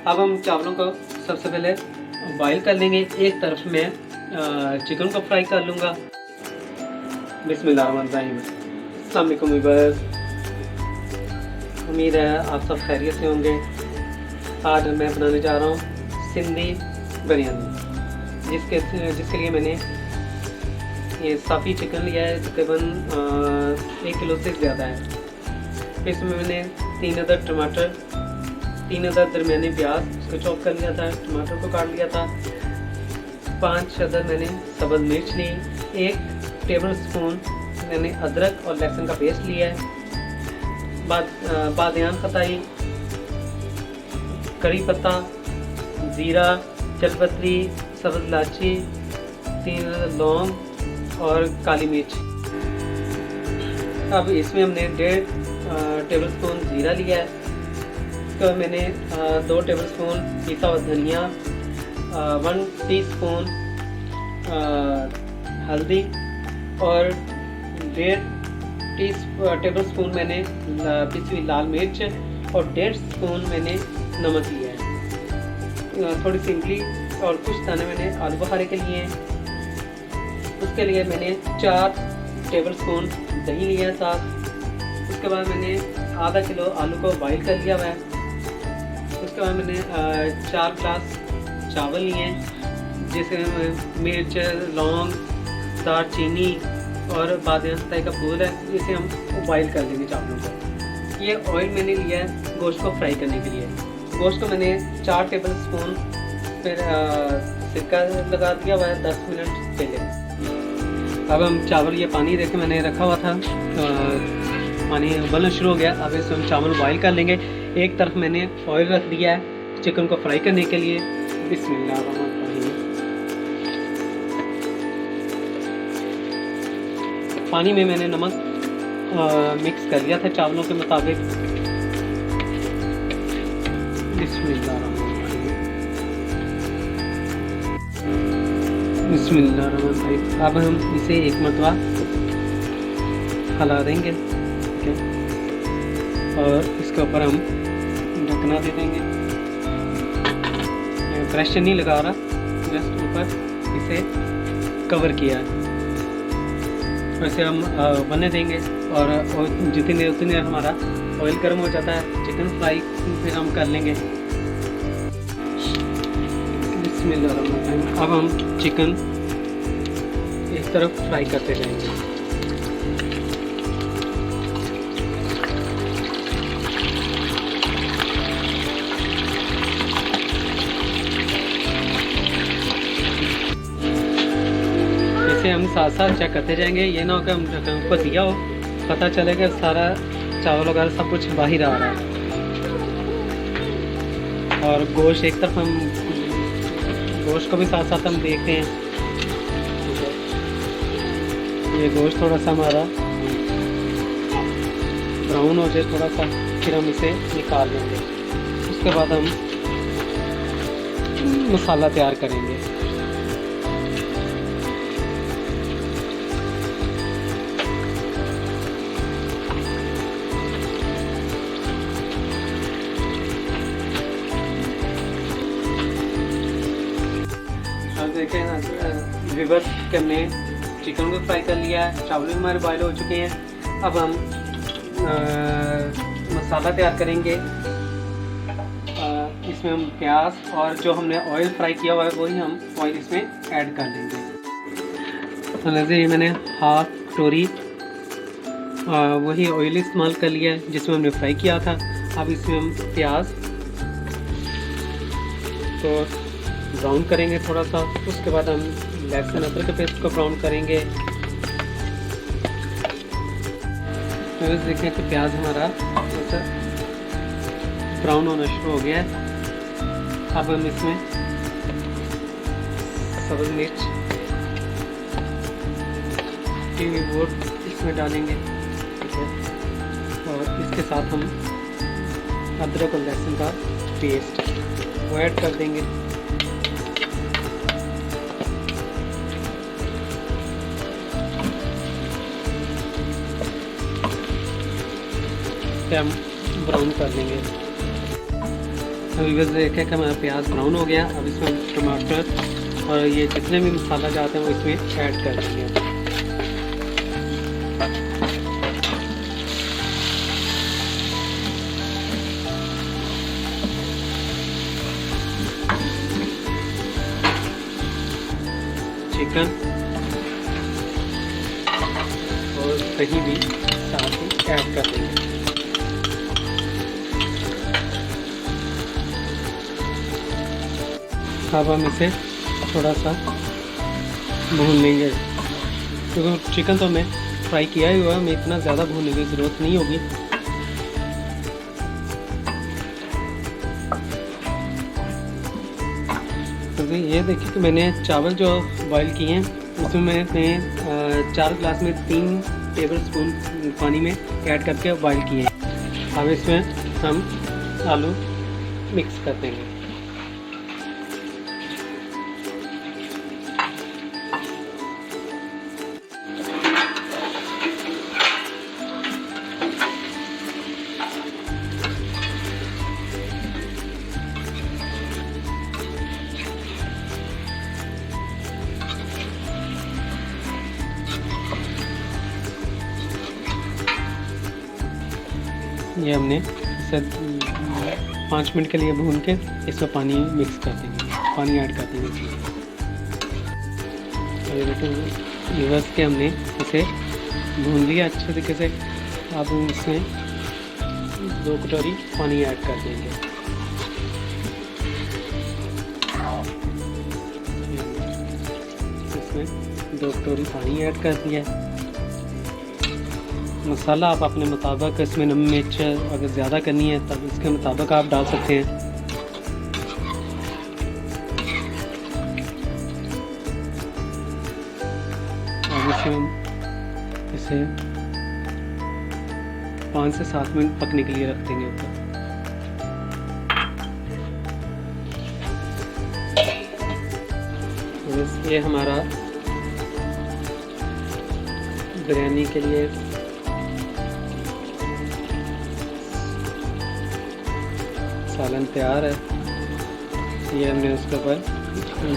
अब हम चावलों को सबसे पहले बॉईल कर लेंगे। एक तरफ मैं चिकन को फ्राई कर लूँगा। बिस्मिल्लाहिर्रहमानिर्रहीम। अस्सलाम वालेकुम व्यूअर्स, उम्मीद है आप सब खैरियत से होंगे। आज मैं बनाने जा रहा हूँ सिंधी बिरयानी, जिसके लिए मैंने ये साफ़ी चिकन लिया है, तकरीबन 1 किलो से ज़्यादा है। इसमें मैंने 3 अदद टमाटर, 3 अदद दरमियानी प्याज उसको चॉप कर लिया था, टमाटर को काट लिया था। 5 अदद मैंने सब्ज़ मिर्च ली। 1 टेबल स्पून मैंने अदरक और लहसुन का पेस्ट लिया है। बादियान खताई, करी पत्ता, ज़ीरा, जलपत्री, सब्ज़ इलायची, 3 लौंग और काली मिर्च। अब इसमें हमने 1.5 टेबल स्पून ज़ीरा लिया है। इसके बाद मैंने 2 टेबल स्पून पिसा हुआ धनिया, 1 टीस्पून हल्दी और 1.5 टेबल स्पून मैंने पिसी हुई लाल मिर्च और 1.5 स्पून मैंने नमक लिया है। थोड़ी सी इमली और कुछ दाने मैंने आलू बुखारे के लिए हैं। उसके लिए मैंने 4 टेबल स्पून दही लिया है साथ। उसके बाद मैंने आधा किलो आलू को बॉईल कर लिया हुआ है। उसके बाद मैंने 4 ग्लास चावल लिए हैं, जैसे मिर्च, लौंग, दालचीनी और बादियान खताई का फूल है। इसे हम बॉईल कर लेंगे चावलों को। ये ऑयल मैंने लिया है गोश्त को फ्राई करने के लिए। गोश्त को मैंने 4 टेबल स्पून फिर सिरका लगा दिया हुआ है 10 मिनट पहले। अब हम चावल, ये पानी देखे मैंने रखा हुआ था, पानी उबलना शुरू हो गया। अब इसमें हम चावल बॉईल कर लेंगे। एक तरफ मैंने ऑयल रख दिया है चिकन को फ्राई करने के लिए। बिस्मिल्लाहिर्रहमानिर्रहीम। पानी में मैंने नमक मिक्स कर लिया था चावलों के मुताबिक। बिस्मिल्लाहिर्रहमानिर्रहीम। अब हम इसे एक मरतबा हिला देंगे, ठीक है, और इसके ऊपर हम ढकना दे देंगे। प्रेशर नहीं लगा रहा, जस्ट ऊपर इसे कवर किया है। वैसे हम बनने देंगे और जितनी उतनी हमारा ऑयल गर्म हो जाता है, चिकन फ्राई फिर हम कर लेंगे। अब हम चिकन एक तरफ फ्राई करते जाएंगे। इसे हम साथ साथ चेक करते जाएंगे। ये ना हो कि हम ढक्कन को दिया हो, पता चलेगा सारा चावल वगैरह सब कुछ बाहर आ रहा है। और गोश्त एक तरफ हम गोश्त को भी साथ साथ हम देखते हैं। ये गोश्त थोड़ा सा हमारा ब्राउन हो जाए थोड़ा सा, फिर हम इसे निकाल लेंगे। उसके बाद हम मसाला तैयार करेंगे। देखें व्यूअर्स कि हमने चिकन को फ्राई कर लिया है, चावल भी हमारे बॉयल हो चुके हैं। अब हम मसाला तैयार करेंगे। इसमें हम प्याज और जो हमने ऑयल फ्राई किया हुआ है वही हम ऑयल इसमें ऐड कर लेंगे। वैसे मैंने 1/2 कटोरी वही ऑयल इस्तेमाल कर लिया है जिसमें हमने फ्राई किया था। अब इसमें हम प्याज तो ब्राउन करेंगे थोड़ा सा। उसके बाद हम लहसुन अदरक के पेस्ट को ब्राउन करेंगे। तो देखें कि प्याज हमारा ऐसा ब्राउन होना शुरू हो गया है। अब हम इसमें सब्ज़ मिर्च की बोट इसमें डालेंगे, ठीक है, और इसके साथ हम अदरक और लहसुन का पेस्ट वो ऐड कर देंगे। हम ब्राउन कर लेंगे। अभी बस देखें कि हमारा प्याज ब्राउन हो गया। अब इसमें टमाटर और ये जितने भी मसाला जाते हैं वो इसमें ऐड कर देंगे। चिकन और दही भी साथ ही ऐड कर देंगे। अब हम इसे थोड़ा सा भून लेंगे, क्योंकि चिकन तो हमें फ्राई किया ही हुआ है, हमें इतना ज़्यादा भूनने की ज़रूरत नहीं होगी। तो ये देखिए कि मैंने चावल जो बॉईल किए हैं उसमें मैंने 4 गिलास में 3 टेबलस्पून पानी में ऐड करके बॉईल किए हैं। अब इसमें हम आलू मिक्स कर देंगे। ये हमने इसे 5 मिनट के लिए भून के इसमें पानी मिक्स कर देंगे, पानी ऐड कर देंगे इसमें। ये देखिए ये बस के हमने इसे भून लिया अच्छे तरीके से। अब इसमें 2 कटोरी पानी ऐड कर देंगे। इसमें 2 कटोरी पानी ऐड कर दिया। मसाला आप अपने मुताबिक, इसमें नमक मिर्च अगर ज़्यादा करनी है तब इसके मुताबिक आप डाल सकते हैं। अब इसे 5 से 7 मिनट पकने के लिए रख देंगे ऊपर। तो ये हमारा बिरयानी के लिए सालन तैयार है। ये हमने उसके ऊपर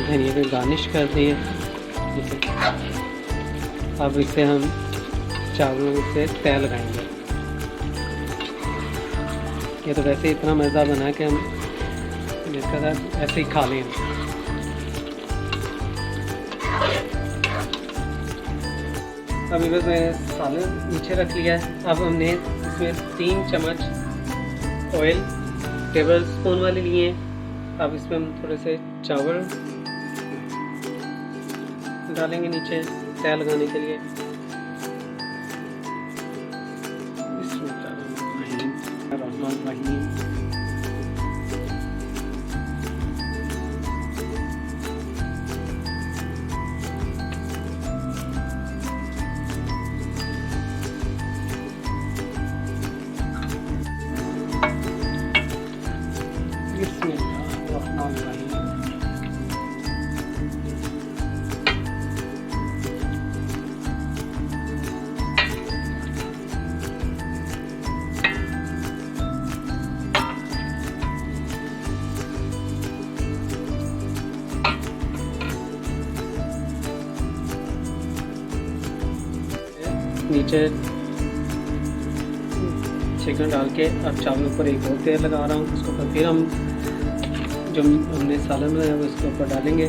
धनिया पे गार्निश कर दी है। अब इसे हम चावलों से तय लगाएंगे। ये तो वैसे इतना मज़ा बना कि हम ऐसे ही खा लें। अभी बस मैं सालन नीचे रख लिया है। अब हमने इसमें 3 चम्मच ऑयल टेबल स्पून वाले लिए हैं। अब इसमें हम थोड़े से चावल डालेंगे नीचे तय लगाने के लिए। नीचे चिकन डाल के अब चावलों पर एक और तेल लगा रहा हूँ। उसके ऊपर फिर हम जो हमने सालन बनाया वो इसके ऊपर डालेंगे।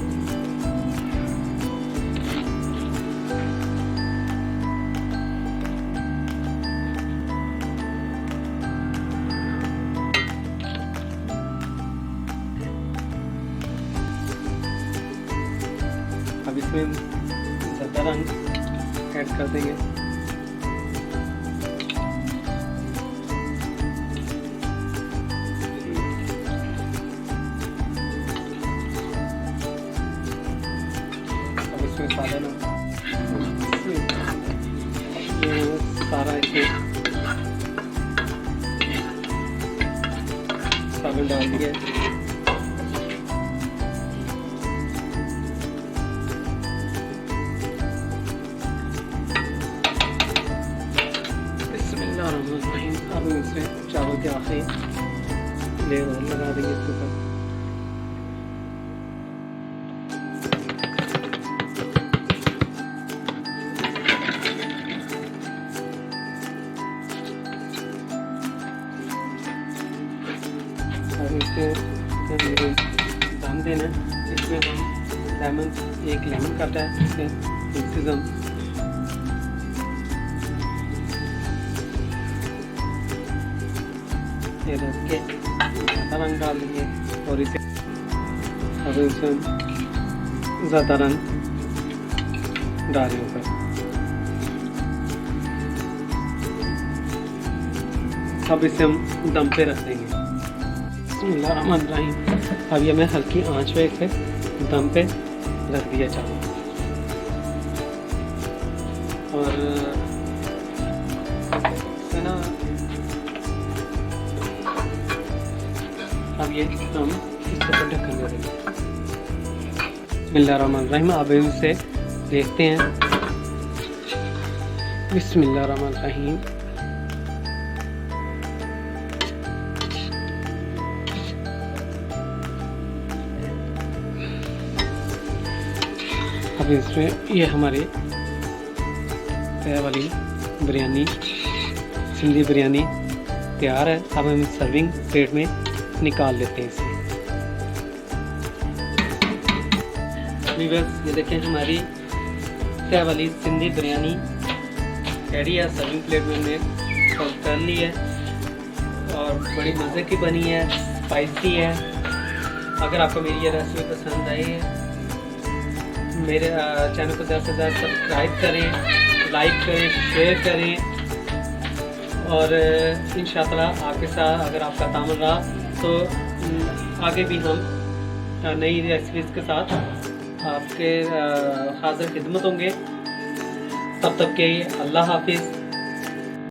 अब इसमें ज़्यादा रंग ऐड कर देंगे। सालन सारा इसमें सालन डाल दिया। बिस्मिल्लाहिर्रहमानिर्रहीम। अब इसमें चावल के आखिरी लेयर और लगा देंगे इसके ऊपर। और इसे दम देना। इसमें हम एक लेमन काटा है, इसमें हम ये रख के ज़्यादा रंग डाल देंगे और इसे अब इसमें ज़्यादा रंग डालें ऊपर। अब इसे हम दम पे रख देंगे। बिस्मिल्लाहिर्रहमानिर्रहीम। अब ये मैं हल्की आंच पे इसे दम पे रख दिया चावल और ना अब ये हम इसके ऊपर ढक्कन दे देंगे। बिस्मिल्लाहिर्रहमानिर्रहीम। अब इसे देखते हैं। बिस्मिल्लाहिर्रहमानिर्रहीम। अब इसमें ये हमारे तय वाली बिरयानी, सिंधी बिरयानी तैयार है। अब हम सर्विंग प्लेट में निकाल लेते हैं इसे। व्यूअर्स, ये देखें हमारी तय वाली सिंधी बिरयानी रेडी है। सर्विंग प्लेट में हमने सर्व कर ली है और बड़ी मज़े की बनी है, स्पाइसी है। अगर आपको मेरी ये रेसिपी पसंद आई है, मेरे चैनल को ज़्यादा से ज़्यादा सब्सक्राइब करें, लाइक करें, शेयर करें और इंशाअल्लाह आपके साथ अगर आपका तामुल रहा तो आगे भी हम नई रेसिपीज़ के साथ आपके हाज़िर खिदमत होंगे। तब तक के अल्लाह हाफिज़।